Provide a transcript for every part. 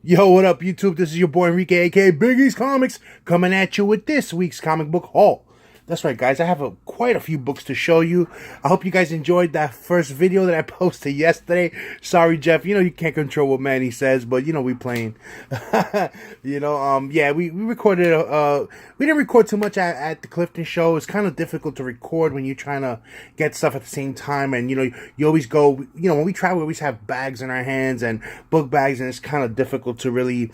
Yo, what up, YouTube? This is your boy Enrique, aka Biggie's Comics, coming at you with this week's comic book haul. That's right, guys. I have quite a few books to show you. I hope you guys enjoyed that first video that I posted yesterday. Sorry, Jeff. You know you can't control what Manny says, but you know we playing. Yeah, we recorded. We didn't record too much at the Clifton show. It's kind of difficult to record when you're trying to get stuff at the same time, and you always go. When we travel, we always have bags in our hands and book bags, and it's kind of difficult to really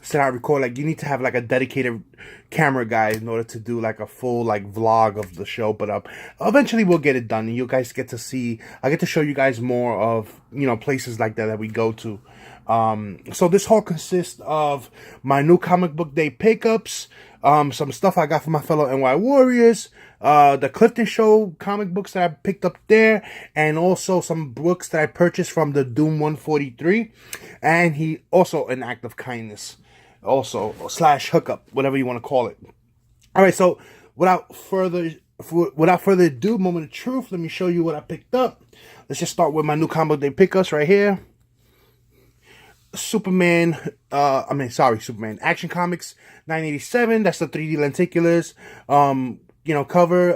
set out record. Like, you need to have like a dedicated camera guy in order to do like a full like vlog of the show. But eventually we'll get it done, and you guys get to see. I get to show you guys more of places like that we go to. So this haul consists of my new comic book day pickups, some stuff I got from my fellow NY Warriors, the Clifton Show comic books that I picked up there, and also some books that I purchased from the Doom 143, and he also an act of kindness, also slash hookup, whatever you want to call it. All right, so without further ado, moment of truth, let me show you what I picked up. Let's just start with my new comic book day pickups right here. Superman Action Comics 987. That's the 3D lenticulars cover,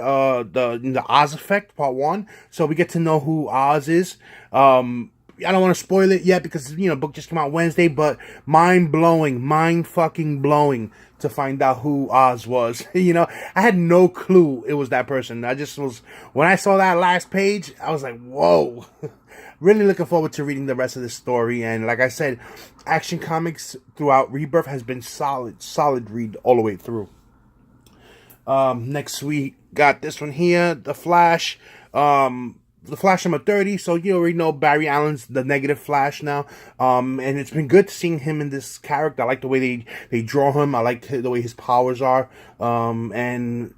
the Oz Effect Part 1. So we get to know who Oz is. I don't want to spoil it yet because book just came out Wednesday, but mind fucking blowing to find out who Oz was. I had no clue it was that person. When I saw that last page, I was like, whoa. Really looking forward to reading the rest of this story. And like I said, Action Comics throughout Rebirth has been solid read all the way through. Next we got this one here, The Flash. The Flash number 30. So you already know Barry Allen's the Negative Flash now. And it's been good seeing him in this character. I like the way they draw him. I like the way his powers are. And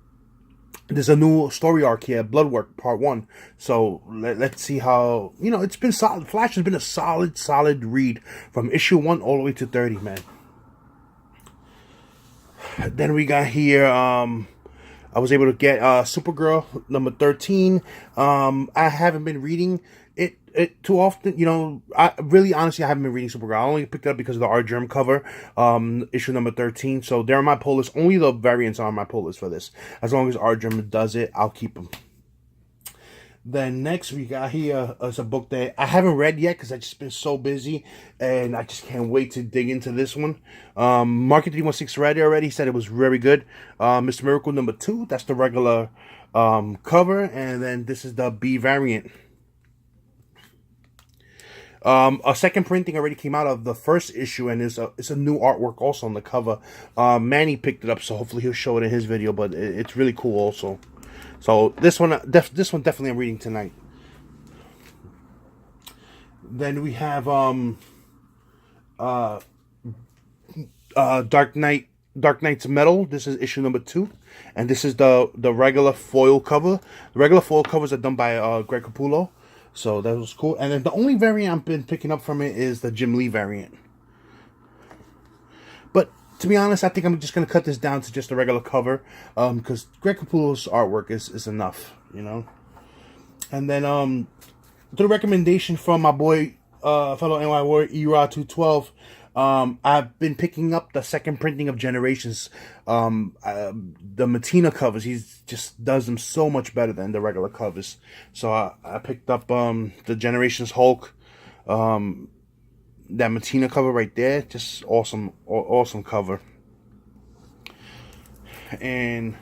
there's a new story arc here, Bloodwork Part 1. So let's see how, it's been solid. Flash has been a solid read from issue 1 all the way to 30, man. Then we got here, I was able to get Supergirl number 13. I haven't been reading it too often. I haven't been reading Supergirl. I only picked it up because of the Art Germ cover, issue number 13. So they're on my pull list. Only the variants are on my pull list for this. As long as Art Germ does it, I'll keep them. Then next we got here is a book that I haven't read yet because I've just been so busy, and I just can't wait to dig into this one. Market 316 read it already, said it was very good. Mr. Miracle number 2, that's the regular cover, and then this is the B variant. A second printing already came out of the first issue, and it's a new artwork also on the cover. Manny picked it up, so hopefully he'll show it in his video, but it's really cool also. So this one definitely I'm reading tonight. Then we have Dark Knight's Metal. This is issue number 2, and this is the regular foil cover. The regular foil covers are done by Greg Capullo, so that was cool. And then the only variant I've been picking up from it is the Jim Lee variant. But to be honest, I think I'm just going to cut this down to just a regular cover, because Greg Capullo's artwork is enough, And then the recommendation from my boy, fellow NY Warrior, Era 212, I've been picking up the second printing of Generations, the Matina covers. He just does them so much better than the regular covers. So I picked up the Generations Hulk, that Matina cover right there, just awesome cover. And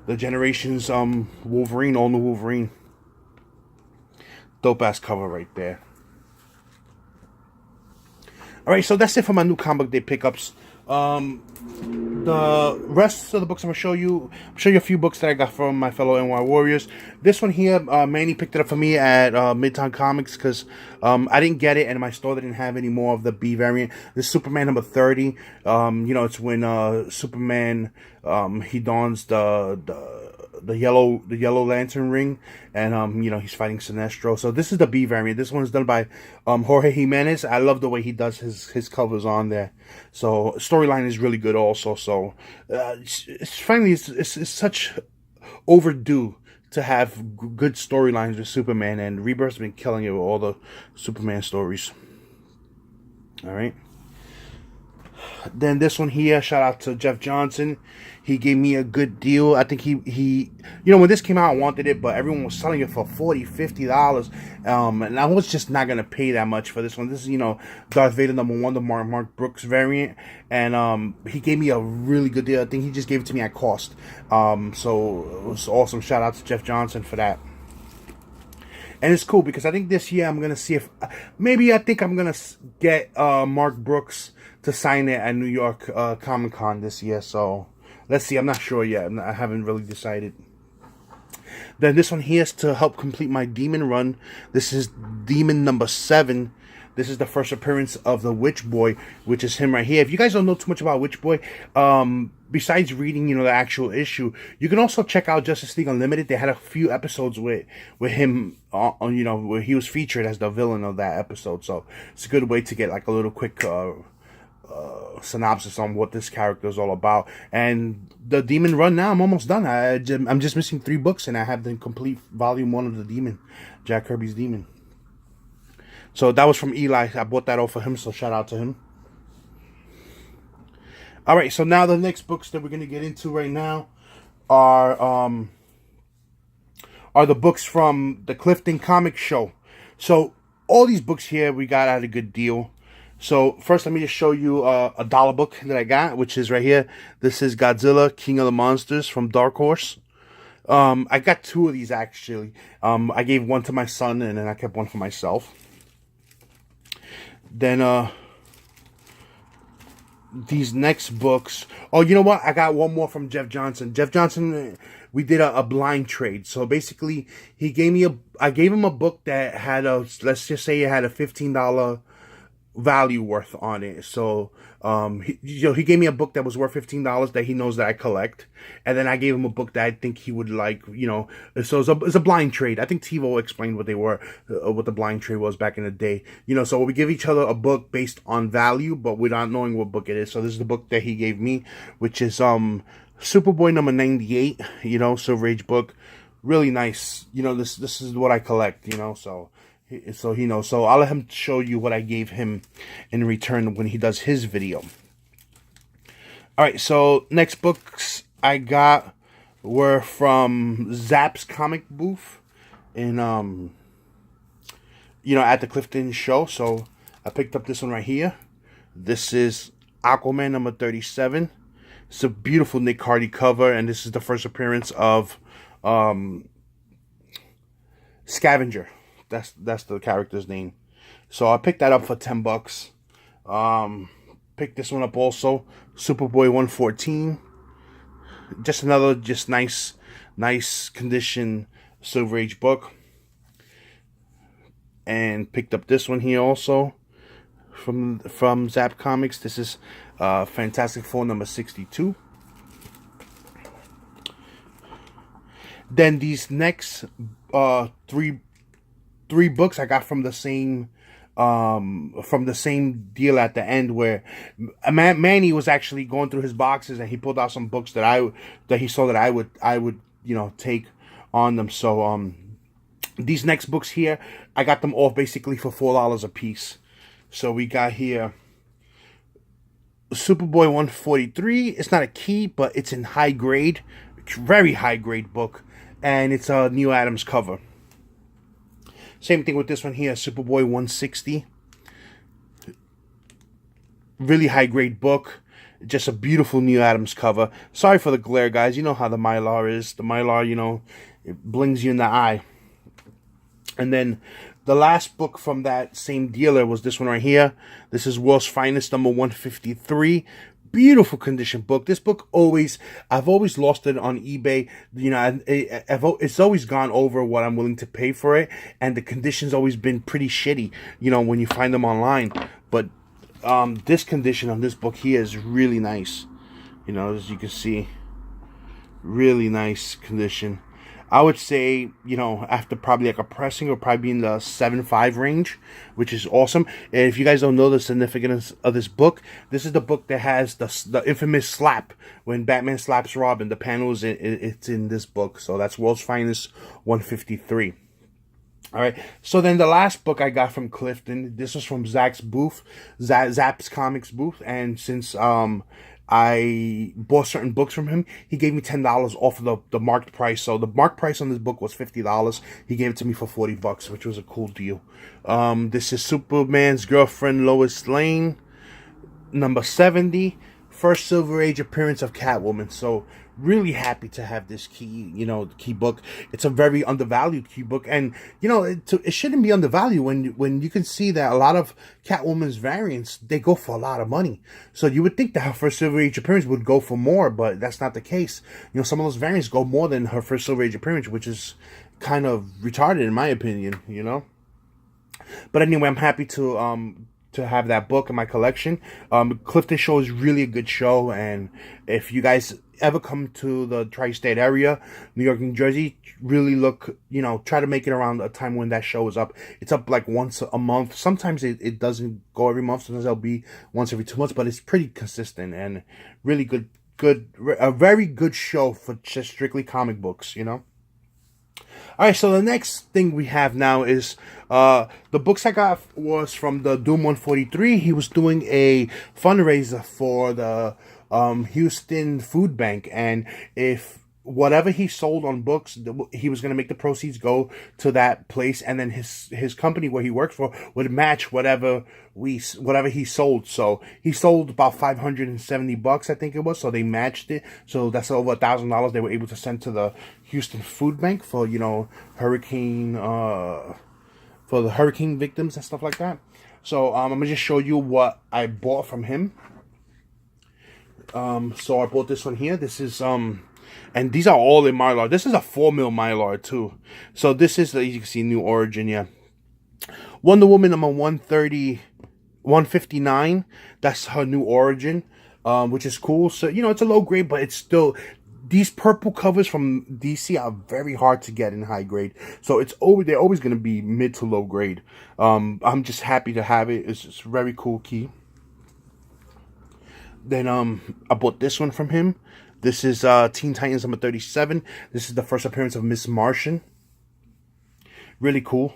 the Generations Wolverine, all new Wolverine, dope ass cover right there. All right, so that's it for my new comic day pickups. The rest of the books I'm gonna show you a few books that I got from my fellow NY Warriors. This one here, Manny picked it up for me at Midtown Comics because I didn't get it, and my store didn't have any more of the B variant. This is Superman number 30. It's when Superman he dons the yellow lantern ring, and he's fighting Sinestro. So this is the B variant. This one is done by Jorge Jimenez. I love the way he does his covers on there. So storyline is really good also. So it's such overdue to have good storylines with Superman, and Rebirth's been killing it with all the Superman stories. All right. Then this one here, shout out to Jeff Johnson. He gave me a good deal. I think he when this came out, I wanted it, but everyone was selling it for $40-$50. And I was just not gonna pay that much for this one. This is, Darth Vader #1, the Mark Brooks variant. And he gave me a really good deal. I think he just gave it to me at cost. So it was awesome. Shout out to Jeff Johnson for that. And it's cool because I think this year I'm going to see if maybe I think I'm going to get Mark Brooks to sign it at New York Comic Con this year. So let's see. I'm not sure yet. I haven't really decided. Then this one here is to help complete my Demon run. This is Demon #7. This is the first appearance of the Witch Boy, which is him right here. If you guys don't know too much about Witch Boy, besides reading, the actual issue, you can also check out Justice League Unlimited. They had a few episodes with him, where he was featured as the villain of that episode. So it's a good way to get like a little quick synopsis on what this character is all about. And the Demon run now, I'm almost done. I'm just missing 3 books, and I have the complete volume 1 of the Demon, Jack Kirby's Demon. So that was from Eli. I bought that off of him, so shout out to him. All right, so now the next books that we're going to get into right now are the books from the Clifton Comic Show. So all these books here we got at a good deal. So first, let me just show you a $1 book that I got, which is right here. This is Godzilla, King of the Monsters from Dark Horse. I got 2 of these actually. I gave one to my son, and then I kept one for myself. Then these next books. Oh, you know what? I got one more from Jeff Johnson. Jeff Johnson, we did a blind trade. So basically, I gave him a book that had let's just say it had a $15 value worth on it. So he gave me a book that was worth $15 that he knows that I collect, and then I gave him a book that I think he would like. So it's a blind trade. I think TiVo explained what they were, what the blind trade was back in the day. So we give each other a book based on value, but without knowing what book it is. So this is the book that he gave me, which is Superboy #98. Silver Age book, really nice. This is what I collect. So he knows. So I'll let him show you what I gave him in return when he does his video. All right, so next books I got were from Zap's comic booth in at the Clifton show. So I picked up this one right here. This is Aquaman #37. It's a beautiful Nick Cardy cover, and this is the first appearance of Scavenger. That's the character's name. So I picked that up for $10. Picked this one up also. Superboy 114. Just another nice condition Silver Age book. And picked up this one here also from Zap Comics. This is Fantastic Four #62. Then these next three books I got from the same deal at the end, where Manny was actually going through his boxes and he pulled out some books that he saw that I would take on them. So these next books here, I got them off basically for $4 a piece. So we got here Superboy 143. It's not a key, but it's in high grade, very high grade book, and it's a Neal Adams cover. Same thing with this one here, Superboy 160. Really high grade book. Just a beautiful Neal Adams cover. Sorry for the glare, guys. You know how the Mylar is. The Mylar, it blings you in the eye. And then the last book from that same dealer was this one right here. This is World's Finest #153. Beautiful condition book. This book I've always lost it on eBay. It's always gone over what I'm willing to pay for it, and the condition's always been pretty shitty, when you find them online. But this condition on this book here is really nice. As you can see, really nice condition. I would say, after probably like a pressing, or probably in the 7.5 range, which is awesome. And if you guys don't know the significance of this book, this is the book that has the infamous slap when Batman slaps Robin. The panels, it's in this book. So that's World's Finest 153. All right. So then the last book I got from Clifton, this was from Zach's booth, Zap's Comics booth, and since I bought certain books from him, he gave me $10 off of the marked price. So the marked price on this book was $50. He gave it to me for $40, which was a cool deal. This is Superman's Girlfriend Lois Lane, number 70, first Silver Age appearance of Catwoman. So really happy to have this key book. It's a very undervalued key book, and it shouldn't be undervalued when you can see that a lot of Catwoman's variants, they go for a lot of money. So you would think that her first Silver Age appearance would go for more, but that's not the case. Some of those variants go more than her first Silver Age appearance, which is kind of retarded in my opinion. But anyway, I'm happy to have that book in my collection. Clifton Show is really a good show, and if you guys ever come to the tri-state area, New York, New Jersey, really look, try to make it around a time when that show is up. It's up like once a month. Sometimes it doesn't go every month. Sometimes it'll be once every 2 months, but it's pretty consistent and really a very good show for just strictly comic books, All right, so the next thing we have now is the books I got was from the Doom 143. He was doing a fundraiser for the Houston Food Bank, and if whatever he sold on books, he was going to make the proceeds go to that place, and then his company where he worked for would match whatever he sold. So he sold about $570, I think it was. So they matched it. So that's over $1,000 they were able to send to the Houston Food Bank for hurricane for the hurricane victims and stuff like that. So I'm gonna just show you what I bought from him. So I bought this one here. This is and these are all in Mylar. This is a 4mm Mylar too. So this is, as you can see, New Origin. Yeah, Wonder Woman number 159. That's her New Origin, which is cool. So it's a low grade, but it's still, these purple covers from DC are very hard to get in high grade. So they're always going to be mid to low grade. I'm just happy to have it. It's just a very cool key. Then I bought this one from him. This is Teen Titans number 37. This is the first appearance of Miss Martian. Really cool.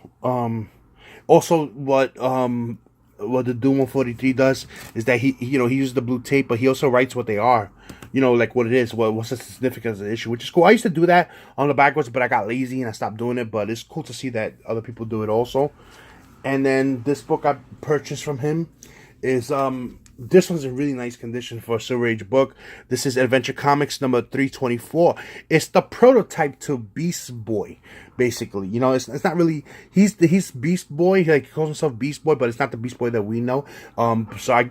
Also, what the Doom 143 does is that he uses the blue tape, but he also writes what they are. Like what it is, what's the significance of the issue, which is cool. I used to do that on the backwards, but I got lazy and I stopped doing it. But it's cool to see that other people do it also. And then this book I purchased from him is this one's in really nice condition for a Silver Age book. This is Adventure Comics number 324. It's the prototype to Beast Boy, basically. It's not really, he's Beast Boy, like he calls himself Beast Boy, but it's not the Beast Boy that we know. So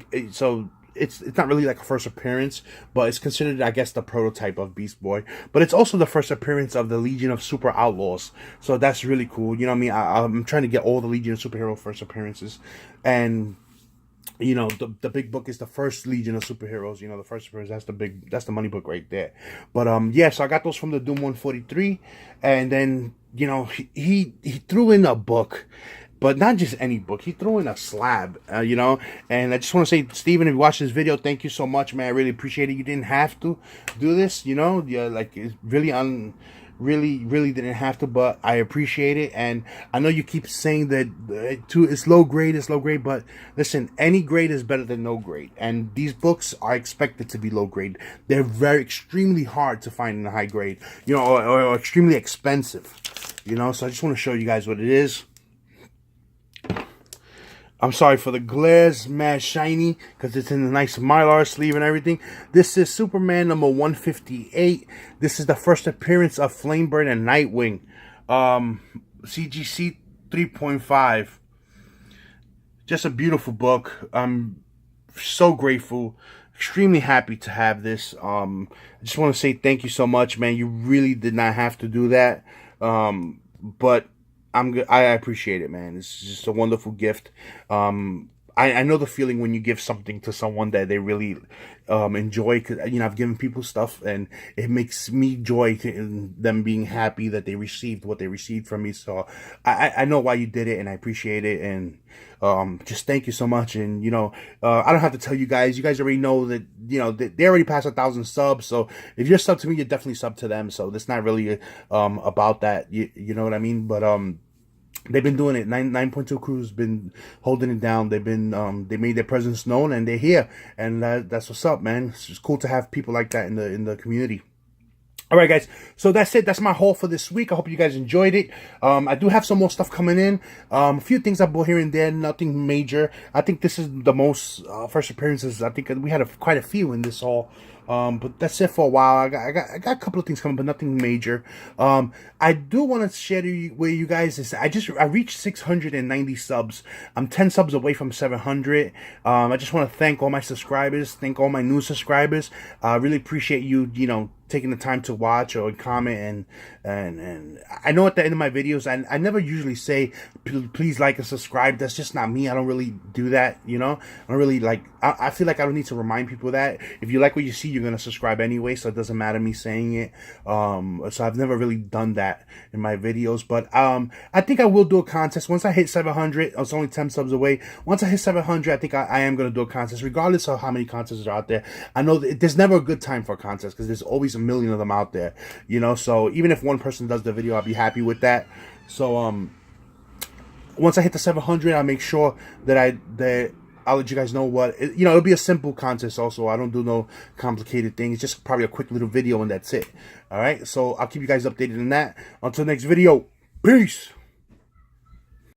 it's not really like a first appearance, but it's considered, I guess, the prototype of Beast Boy. But it's also the first appearance of the Legion of Super Outlaws. So that's really cool. I'm trying to get all the Legion of Superhero first appearances, and the big book is the first Legion of Superheroes. The first appearance, that's the money book right there. But yeah, so I got those from the Doom 143, and then he threw in a book, but not just any book. He threw in a slab, and I just want to say, Steven, if you watch this video, thank you so much, man. I really appreciate it. You didn't have to do this, like it's really didn't have to, but I appreciate it. And I know you keep saying that it's low grade, but listen, any grade is better than no grade, and these books are expected to be low grade. They're extremely hard to find in the high grade, or extremely expensive, so I just want to show you guys what it is. I'm sorry for the glares, mad shiny, because it's in a nice Mylar sleeve and everything. This is Superman number 158. This is the first appearance of Flamebird and Nightwing. CGC 3.5. Just a beautiful book. I'm so grateful, extremely happy to have this. I just want to say thank you so much, man. You really did not have to do that. But I appreciate it, man. It's just a wonderful gift. I know the feeling when you give something to someone that they really enjoy. Cause I've given people stuff, and it makes me joy in them being happy that they received what they received from me. So I know why you did it, and I appreciate it. And just thank you so much. And I don't have to tell you guys. You guys already know that they already passed 1,000 subs. So if you're sub to me, you're definitely sub to them. So it's not really about that. You know what I mean? But they've been doing it. 9.2 crew's been holding it down. They've been they made their presence known, and they're here, and that's what's up, man. It's just cool to have people like that in the community. All right, guys. So that's it. That's my haul for this week. I hope you guys enjoyed it. I do have some more stuff coming in. A few things I bought here and there. Nothing major. I think this is the most first appearances. I think we had quite a few in this haul. But that's it for a while. I got a couple of things coming, but nothing major. I do want to share with you guys is I reached 690 subs. I'm 10 subs away from 700. I just want to thank all my subscribers, thank all my new subscribers. I really appreciate you, taking the time to watch or comment, and I know at the end of my videos I never usually say please like and subscribe. That's just not me. I don't really do that, I don't really I feel like I don't need to remind people that if you like what you see, you're gonna subscribe anyway, so it doesn't matter me saying it. So I've never really done that in my videos, but I think I will do a contest once I hit 700. It's only 10 subs away. Once I hit 700, I think I am gonna do a contest, regardless of how many contests are out there. I know there's never a good time for a contest because there's always a million of them out there, so even if one person does the video, I'll be happy with that. So once I hit the 700, I'll make sure that I'll let you guys know what it'll be a simple contest. Also, I don't do no complicated things, just probably a quick little video and that's it. All right, so I'll keep you guys updated on that. Until next video, peace.